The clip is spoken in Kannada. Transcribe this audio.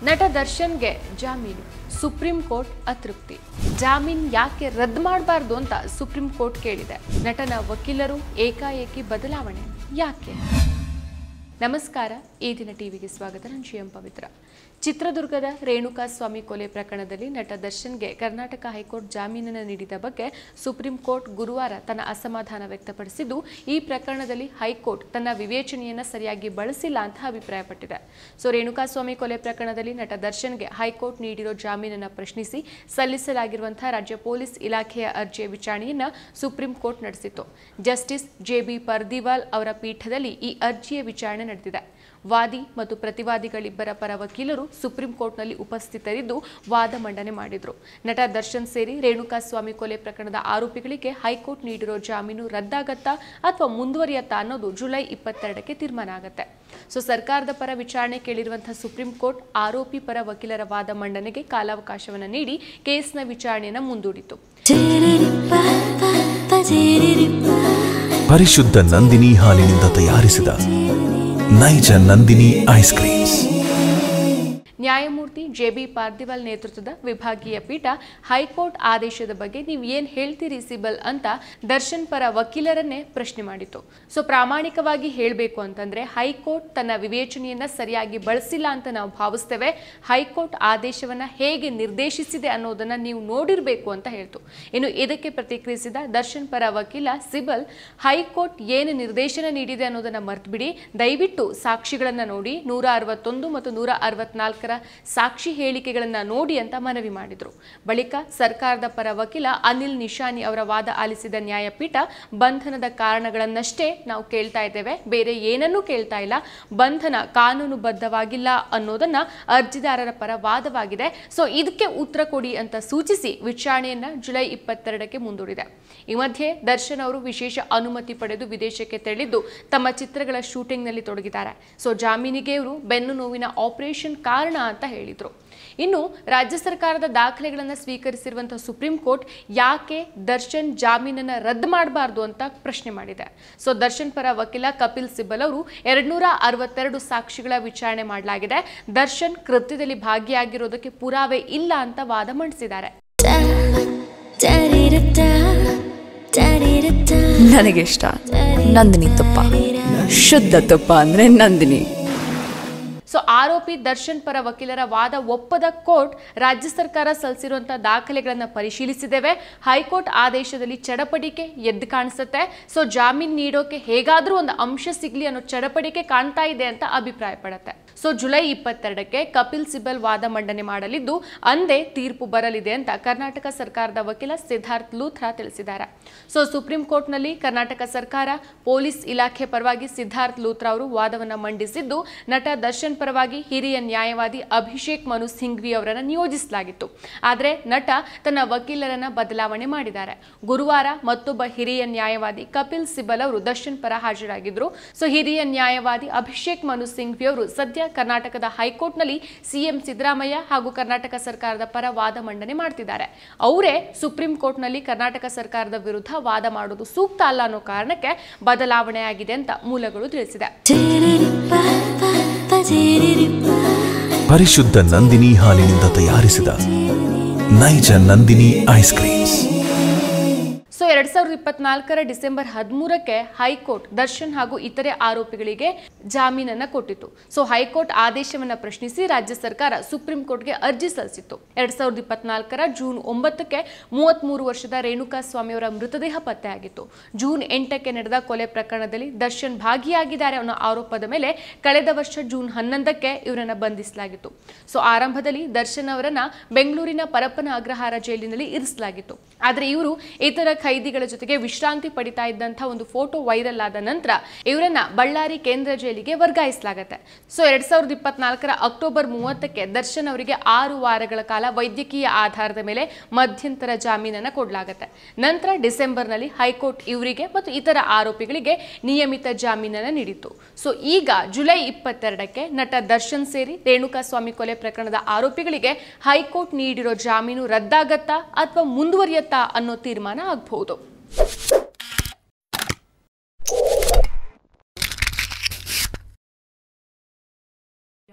ನಟ ದರ್ಶನ್ಗೆ ಜಾಮೀನು, ಸುಪ್ರೀಂ ಕೋರ್ಟ್ ಅತೃಪ್ತಿ. ಜಾಮೀನು ಯಾಕೆ ರದ್ದು ಮಾಡಬಾರ್ದು ಅಂತ ಸುಪ್ರೀಂ ಕೋರ್ಟ್ ಕೇಳಿದೆ. ನಟನ ವಕೀಲರು ಏಕಾಏಕಿ ಬದಲಾವಣೆ ಯಾಕೆ? ನಮಸ್ಕಾರ, ಈ ದಿನ ಟಿವಿಗೆ ಸ್ವಾಗತ. ನಾನು ಶ್ರೀ ಪವಿತ್ರ. ಚಿತ್ರದುರ್ಗದ ರೇಣುಕಾಸ್ವಾಮಿ ಕೊಲೆ ಪ್ರಕರಣದಲ್ಲಿ ನಟ ದರ್ಶನ್ಗೆ ಕರ್ನಾಟಕ ಹೈಕೋರ್ಟ್ ಜಾಮೀನನ್ನು ನೀಡಿದ ಬಗ್ಗೆ ಸುಪ್ರೀಂ ಕೋರ್ಟ್ ಗುರುವಾರ ತನ್ನ ಅಸಮಾಧಾನ ವ್ಯಕ್ತಪಡಿಸಿದ್ದು, ಈ ಪ್ರಕರಣದಲ್ಲಿ ಹೈಕೋರ್ಟ್ ತನ್ನ ವಿವೇಚನೆಯನ್ನು ಸರಿಯಾಗಿ ಬಳಸಿಲ್ಲ ಅಂತ ಅಭಿಪ್ರಾಯಪಟ್ಟಿದೆ. ರೇಣುಕಾಸ್ವಾಮಿ ಕೊಲೆ ಪ್ರಕರಣದಲ್ಲಿ ನಟ ದರ್ಶನ್ಗೆ ಹೈಕೋರ್ಟ್ ನೀಡಿರೋ ಜಾಮೀನನ್ನು ಪ್ರಶ್ನಿಸಿ ಸಲ್ಲಿಸಲಾಗಿರುವಂತಹ ರಾಜ್ಯ ಪೊಲೀಸ್ ಇಲಾಖೆಯ ಅರ್ಜಿಯ ವಿಚಾರಣೆಯನ್ನು ಸುಪ್ರೀಂ ಕೋರ್ಟ್ ನಡೆಸಿತು. ಜಸ್ಟಿಸ್ JB ಪರ್ದಿವಾಲ್ ಅವರ ಪೀಠದಲ್ಲಿ ಈ ಅರ್ಜಿಯ ವಿಚಾರಣೆ ನಡೆದಿದೆ. ವಾದಿ ಮತ್ತು ಪ್ರತಿವಾದಿಗಳಿಬ್ಬರ ಪರ ವಕೀಲರು ಸುಪ್ರೀಂ ಕೋರ್ಟ್ನಲ್ಲಿ ಉಪಸ್ಥಿತರಿದ್ದು ವಾದ ಮಂಡನೆ ಮಾಡಿದ್ರು. ನಟ ದರ್ಶನ್ ಸೇರಿ ರೇಣುಕಾಸ್ವಾಮಿ ಕೊಲೆ ಪ್ರಕರಣದ ಆರೋಪಿಗಳಿಗೆ ಹೈಕೋರ್ಟ್ ನೀಡಿರೋ ಜಾಮೀನು ರದ್ದಾಗತ್ತಾ ಅಥವಾ ಮುಂದುವರಿಯತ್ತಾ ಅನ್ನೋದು ಜುಲೈ 22ಕ್ಕೆ ತೀರ್ಮಾನ ಆಗುತ್ತೆ. ಸರ್ಕಾರದ ಪರ ವಿಚಾರಣೆ ಕೇಳಿರುವಂತಹ ಸುಪ್ರೀಂ ಕೋರ್ಟ್ ಆರೋಪಿ ಪರ ವಕೀಲರ ವಾದ ಮಂಡನೆಗೆ ಕಾಲಾವಕಾಶವನ್ನು ನೀಡಿ ಕೇಸ್ನ ವಿಚಾರಣೆಯನ್ನು ಮುಂದೂಡಿತು. ಪರಿಶುದ್ಧ ನಂದಿನಿ ಹಾಲಿನಿಂದ ತಯಾರಿಸಿದ ನೈಜ ನಂದಿನಿ ಐಸ್ ಕ್ರೀಮ್ಸ್. ನ್ಯಾಯಮೂರ್ತಿ JB ಪಾರ್ದಿವಾಲ್ ನೇತೃತ್ವದ ವಿಭಾಗೀಯ ಪೀಠ ಹೈಕೋರ್ಟ್ ಆದೇಶದ ಬಗ್ಗೆ ನೀವು ಏನು ಹೇಳ್ತೀರಿ ಸಿಬಲ್ ಅಂತ ದರ್ಶನ್ ಪರ ವಕೀಲರನ್ನೇ ಪ್ರಶ್ನೆ ಮಾಡಿತು. ಪ್ರಾಮಾಣಿಕವಾಗಿ ಹೇಳಬೇಕು ಅಂತಂದ್ರೆ ಹೈಕೋರ್ಟ್ ತನ್ನ ವಿವೇಚನೆಯನ್ನ ಸರಿಯಾಗಿ ಬಳಸಿಲ್ಲ ಅಂತ ನಾವು ಭಾವಿಸ್ತೇವೆ. ಹೈಕೋರ್ಟ್ ಆದೇಶವನ್ನ ಹೇಗೆ ನಿರ್ದೇಶಿಸಿದೆ ಅನ್ನೋದನ್ನ ನೀವು ನೋಡಿರಬೇಕು ಅಂತ ಹೇಳ್ತು. ಇನ್ನು ಇದಕ್ಕೆ ಪ್ರತಿಕ್ರಿಯಿಸಿದ ದರ್ಶನ್ ಪರ ವಕೀಲ ಸಿಬಲ್, ಹೈಕೋರ್ಟ್ ಏನು ನಿರ್ದೇಶನ ನೀಡಿದೆ ಅನ್ನೋದನ್ನ ಮರ್ತ್ಬಿಡಿ, ದಯವಿಟ್ಟು ಸಾಕ್ಷಿಗಳನ್ನ ನೋಡಿ, 161 ಮತ್ತು 164 ಸಾಕ್ಷಿ ಹೇಳಿಕೆಗಳನ್ನ ನೋಡಿ ಅಂತ ಮನವಿ ಮಾಡಿದ್ರು. ಬಳಿಕ ಸರ್ಕಾರದ ಪರ ವಕೀಲ ಅನಿಲ್ ನಿಶಾನಿ ಅವರ ವಾದ ಆಲಿಸಿದ ನ್ಯಾಯಪೀಠ, ಬಂಧನದ ಕಾರಣಗಳನ್ನಷ್ಟೇ ನಾವು ಕೇಳ್ತಾ ಇದ್ದೇವೆ, ಬೇರೆ ಏನನ್ನೂ ಕೇಳ್ತಾ ಇಲ್ಲ, ಬಂಧನ ಕಾನೂನುಬದ್ಧವಾಗಿಲ್ಲ ಅನ್ನೋದನ್ನ ಅರ್ಜಿದಾರರ ಪರ ವಾದವಾಗಿದೆ, ಇದಕ್ಕೆ ಉತ್ತರ ಕೊಡಿ ಅಂತ ಸೂಚಿಸಿ ವಿಚಾರಣೆಯನ್ನ ಜುಲೈ 22ಕ್ಕೆ ಮುಂದೂಡಿದೆ. ಈ ಮಧ್ಯೆ ದರ್ಶನ್ ಅವರು ವಿಶೇಷ ಅನುಮತಿ ಪಡೆದು ವಿದೇಶಕ್ಕೆ ತೆರಳಿದ್ದು ತಮ್ಮ ಚಿತ್ರಗಳ ಶೂಟಿಂಗ್ನಲ್ಲಿ ತೊಡಗಿದ್ದಾರೆ. ಜಾಮೀನಿಗೆ ಇವರು ಬೆನ್ನು ನೋವಿನ ಆಪರೇಷನ್ ಕಾರಣ ಅಂತ ಹೇಳಿದ್ರು. ಇನ್ನು ರಾಜ್ಯ ಸರ್ಕಾರದ ದಾಖಲೆಗಳನ್ನು ಸ್ವೀಕರಿಸಿರುವಂತಹ ಸುಪ್ರೀಂ ಕೋರ್ಟ್ ಯಾಕೆ ದರ್ಶನ್ ಜಾಮೀನನ್ನು ರದ್ದು ಮಾಡಬಾರ್ದು ಅಂತ ಪ್ರಶ್ನೆ ಮಾಡಿದೆ. ದರ್ಶನ್ ಪರ ವಕೀಲ ಕಪಿಲ್ ಸಿಬಲ್ ಅವರು 262 ಸಾಕ್ಷಿಗಳ ವಿಚಾರಣೆ ಮಾಡಲಾಗಿದೆ, ದರ್ಶನ್ ಕೃತ್ಯದಲ್ಲಿ ಭಾಗಿಯಾಗಿರೋದಕ್ಕೆ ಪುರಾವೆ ಇಲ್ಲ ಅಂತ ವಾದ ಮಂಡಿಸಿದ್ದಾರೆ. ನನಗೆ ಇಷ್ಟ ನಂದಿನಿ ತುಪ್ಪ, ಶುದ್ಧ ತುಪ್ಪ ಅಂದ್ರೆ ನಂದಿನಿ. ಆರೋಪಿ ದರ್ಶನ್ ಪರ ವಕೀಲರ ವಾದ ಒಪ್ಪದ ಕೋರ್ಟ್ ರಾಜ್ಯ ಸರ್ಕಾರ ಸಲ್ಲಿಸಿರುವಂತಹ ದಾಖಲೆಗಳನ್ನು ಪರಿಶೀಲಿಸಿದ್ದೇವೆ, ಹೈಕೋರ್ಟ್ ಆದೇಶದಲ್ಲಿ ಚಡಪಡಿಕೆ ಎದ್ದು ಕಾಣಿಸುತ್ತೆ, ಜಾಮೀನು ನೀಡೋಕೆ ಹೇಗಾದ್ರೂ ಒಂದು ಅಂಶ ಸಿಗ್ಲಿ ಅನ್ನೋ ಚಡಪಡಿಕೆ ಕಾಣ್ತಾ ಇದೆ ಅಂತ ಅಭಿಪ್ರಾಯ ಪಡುತ್ತೆ. ಜುಲೈ 22ಕ್ಕೆ ಕಪಿಲ್ ಸಿಬಲ್ ವಾದ ಮಂಡನೆ ಮಾಡಲಿದ್ದು ಅಂದೇ ತೀರ್ಪು ಬರಲಿದೆ ಅಂತ ಕರ್ನಾಟಕ ಸರ್ಕಾರದ ವಕೀಲ ಸಿದ್ಧಾರ್ಥ್ ಲೂಥ್ರಾ ತಿಳಿಸಿದ್ದಾರೆ. ಸುಪ್ರೀಂ ಕೋರ್ಟ್ನಲ್ಲಿ ಕರ್ನಾಟಕ ಸರ್ಕಾರ ಪೊಲೀಸ್ ಇಲಾಖೆ ಪರವಾಗಿ ಸಿದ್ಧಾರ್ಥ್ ಲೂಥ್ರಾ ಅವರು ವಾದವನ್ನು ಮಂಡಿಸಿದ್ದು, ನಟ ದರ್ಶನ್ ಪರವಾಗಿ ಹಿರಿಯ ನ್ಯಾಯವಾದಿ ಅಭಿಷೇಕ್ ಮನು ಸಿಂಘ್ವಿ ಅವರನ್ನು ನಿಯೋಜಿಸಲಾಗಿತ್ತು. ಆದರೆ ನಟ ತನ್ನ ವಕೀಲರನ್ನ ಬದಲಾವಣೆ ಮಾಡಿದ್ದಾರೆ. ಗುರುವಾರ ಮತ್ತೊಬ್ಬ ಹಿರಿಯ ನ್ಯಾಯವಾದಿ ಕಪಿಲ್ ಸಿಬಲ್ ಅವರು ದರ್ಶನ್ ಪರ ಹಾಜರಾಗಿದ್ರು. ಹಿರಿಯ ನ್ಯಾಯವಾದಿ ಅಭಿಷೇಕ್ ಮನು ಸಿಂಘ್ವಿ ಅವರು ಸದ್ಯ ಕರ್ನಾಟಕದ ಹೈಕೋರ್ಟ್ನಲ್ಲಿ ಸಿಎಂ ಸಿದ್ದರಾಮಯ್ಯ ಹಾಗೂ ಕರ್ನಾಟಕ ಸರ್ಕಾರದ ಪರ ವಾದ ಮಂಡನೆ ಮಾಡ್ತಿದ್ದಾರೆ. ಅವರೇ ಸುಪ್ರೀಂ ಕೋರ್ಟ್ನಲ್ಲಿ ಕರ್ನಾಟಕ ಸರ್ಕಾರದ ವಿರುದ್ಧ ವಾದ ಮಾಡೋದು ಸೂಕ್ತ ಅಲ್ಲ ಅನ್ನೋ ಕಾರಣಕ್ಕೆ ಬದಲಾವಣೆ ಆಗಿದೆ ಅಂತ ಮೂಲಗಳು ತಿಳಿಸಿದೆ. ಪರಿಶುದ್ಧ ನಂದಿನಿ ಹಾಲಿನಿಂದ ತಯಾರಿಸಿದ ನೈಜ ನಂದಿನಿ ಐಸ್ ಕ್ರೀಮ್ಸ್. 2024 ಡಿಸೆಂಬರ್ 13ಕ್ಕೆ ಹೈಕೋರ್ಟ್ ದರ್ಶನ್ ಹಾಗೂ ಇತರೆ ಆರೋಪಿಗಳಿಗೆ ಜಾಮೀನನ್ನು ಕೊಟ್ಟಿತ್ತು. ಹೈಕೋರ್ಟ್ ಆದೇಶವನ್ನು ಪ್ರಶ್ನಿಸಿ ರಾಜ್ಯ ಸರ್ಕಾರ ಸುಪ್ರೀಂ ಕೋರ್ಟ್ಗೆ ಅರ್ಜಿ ಸಲ್ಲಿಸಿತ್ತು. 2024 ಜೂನ್ 9ಕ್ಕೆ 33 ವರ್ಷದ ರೇಣುಕಾಸ್ವಾಮಿ ಅವರ ಮೃತದೇಹ ಪತ್ತೆಯಾಗಿತ್ತು. ಜೂನ್ 8ಕ್ಕೆ ನಡೆದ ಕೊಲೆ ಪ್ರಕರಣದಲ್ಲಿ ದರ್ಶನ್ ಭಾಗಿಯಾಗಿದ್ದಾರೆ ಅನ್ನೋ ಆರೋಪದ ಮೇಲೆ ಕಳೆದ ವರ್ಷ ಜೂನ್ 11ಕ್ಕೆ ಇವರನ್ನ ಬಂಧಿಸಲಾಗಿತ್ತು. ಆರಂಭದಲ್ಲಿ ದರ್ಶನ್ ಅವರನ್ನ ಬೆಂಗಳೂರಿನ ಪರಪ್ಪನ ಅಗ್ರಹಾರ ಜೈಲಿನಲ್ಲಿ ಇರಿಸಲಾಗಿತ್ತು. ಆದರೆ ಇವರು ಇತರ ಖೈದಿಗಳ ಜೊತೆಗೆ ವಿಶ್ರಾಂತಿ ಪಡಿತಾ ಇದ್ದಂತಹ ಒಂದು ಫೋಟೋ ವೈರಲ್ ಆದ ನಂತರ ಇವರನ್ನ ಬಳ್ಳಾರಿ ಕೇಂದ್ರ ಜೈಲಿಗೆ ವರ್ಗಾಯಿಸಲಾಗುತ್ತೆ. 2024 ಅಕ್ಟೋಬರ್ 30ಕ್ಕೆ ದರ್ಶನ್ ಅವರಿಗೆ 6 ವಾರಗಳ ಕಾಲ ವೈದ್ಯಕೀಯ ಆಧಾರದ ಮೇಲೆ ಮಧ್ಯಂತರ ಜಾಮೀನನ್ನು ಕೊಡಲಾಗುತ್ತೆ. ನಂತರ ಡಿಸೆಂಬರ್ನಲ್ಲಿ ಹೈಕೋರ್ಟ್ ಇವರಿಗೆ ಮತ್ತು ಇತರ ಆರೋಪಿಗಳಿಗೆ ನಿಯಮಿತ ಜಾಮೀನನ್ನು ನೀಡಿತ್ತು. ಈಗ ಜುಲೈ 22ಕ್ಕೆ ನಟ ದರ್ಶನ್ ಸೇರಿ ರೇಣುಕಾಸ್ವಾಮಿ ಕೊಲೆ ಪ್ರಕರಣದ ಆರೋಪಿಗಳಿಗೆ ಹೈಕೋರ್ಟ್ ನೀಡಿರೋ ಜಾಮೀನು ರದ್ದಾಗತ್ತಾ ಅಥವಾ ಮುಂದುವರಿಯತ್ತಾ ಅನ್ನೋ ತೀರ್ಮಾನ ಆಗಬಹುದು.